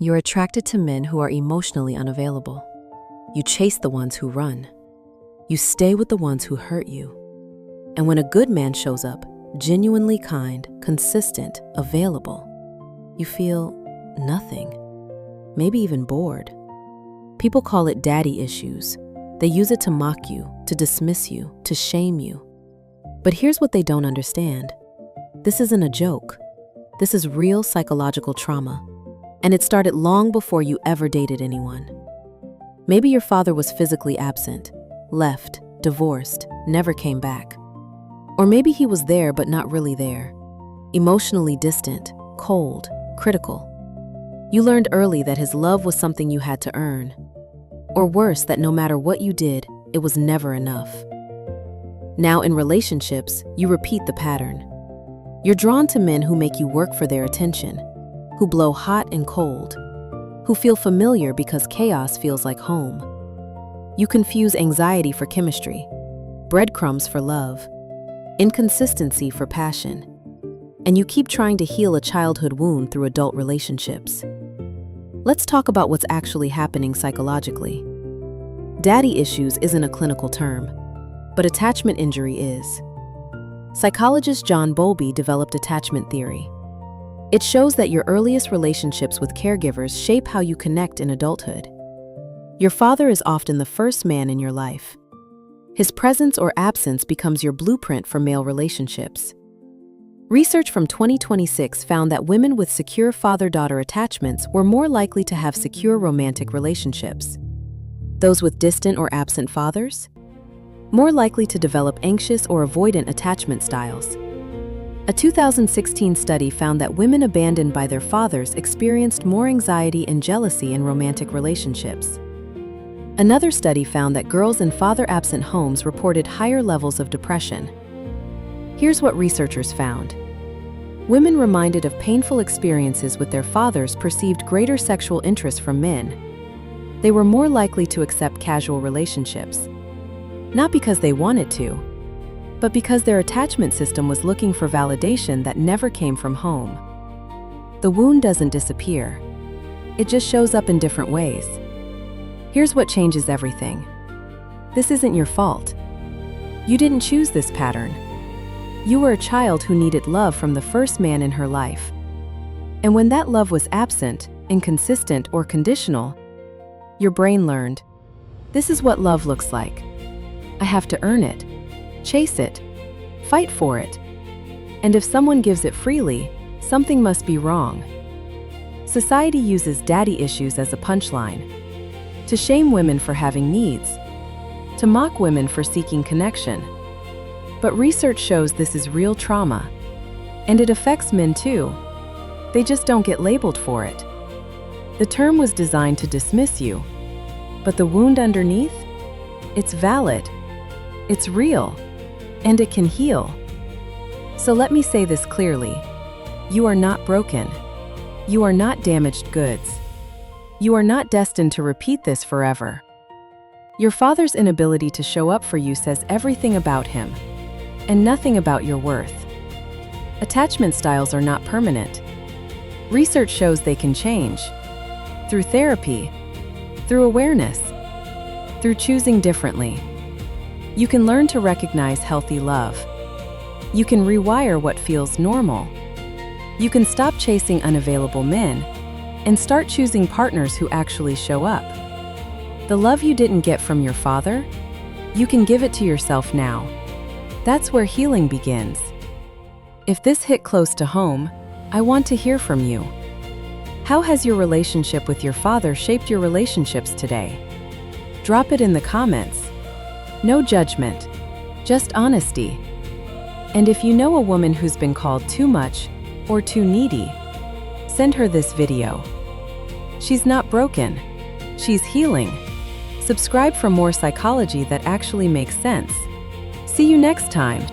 You're attracted to men who are emotionally unavailable. You chase the ones who run. You stay with the ones who hurt you. And when a good man shows up, genuinely kind, consistent, available, you feel nothing, maybe even bored. People call it daddy issues. They use it to mock you, to dismiss you, to shame you. But here's what they don't understand. This isn't a joke. This is real psychological trauma. And it started long before you ever dated anyone. Maybe your father was physically absent, left, divorced, never came back. Or maybe he was there but not really there, emotionally distant, cold, critical. You learned early that his love was something you had to earn. Or worse, that no matter what you did, it was never enough. Now in relationships, you repeat the pattern. You're drawn to men who make you work for their attention, who blow hot and cold, who feel familiar because chaos feels like home. You confuse anxiety for chemistry, breadcrumbs for love, inconsistency for passion, and you keep trying to heal a childhood wound through adult relationships. Let's talk about what's actually happening psychologically. Daddy issues isn't a clinical term, but attachment injury is. Psychologist John Bowlby developed attachment theory. It shows that your earliest relationships with caregivers shape how you connect in adulthood. Your father is often the first man in your life. His presence or absence becomes your blueprint for male relationships. Research from 2026 found that women with secure father-daughter attachments were more likely to have secure romantic relationships. Those with distant or absent fathers? More likely to develop anxious or avoidant attachment styles. A 2016 study found that women abandoned by their fathers experienced more anxiety and jealousy in romantic relationships. Another study found that girls in father-absent homes reported higher levels of depression. Here's what researchers found. Women reminded of painful experiences with their fathers perceived greater sexual interest from men. They were more likely to accept casual relationships. Not because they wanted to, but because their attachment system was looking for validation that never came from home. The wound doesn't disappear. It just shows up in different ways. Here's what changes everything. This isn't your fault. You didn't choose this pattern. You were a child who needed love from the first man in her life. And when that love was absent, inconsistent, or conditional, your brain learned, this is what love looks like. I have to earn it, chase it, fight for it. And if someone gives it freely, something must be wrong. Society uses daddy issues as a punchline, to shame women for having needs, to mock women for seeking connection. But research shows this is real trauma, and it affects men too. They just don't get labeled for it. The term was designed to dismiss you, but the wound underneath? It's valid, it's real, and it can heal. So let me say this clearly. You are not broken. You are not damaged goods. You are not destined to repeat this forever. Your father's inability to show up for you says everything about him, and nothing about your worth. Attachment styles are not permanent. Research shows they can change. Through therapy, through awareness, through choosing differently. You can learn to recognize healthy love. You can rewire what feels normal. You can stop chasing unavailable men and start choosing partners who actually show up. The love you didn't get from your father, you can give it to yourself now. That's where healing begins. If this hit close to home, I want to hear from you. How has your relationship with your father shaped your relationships today? Drop it in the comments. No judgment, just honesty. And if you know a woman who's been called too much or too needy, send her this video. She's not broken. She's healing. Subscribe for more psychology that actually makes sense. See you next time.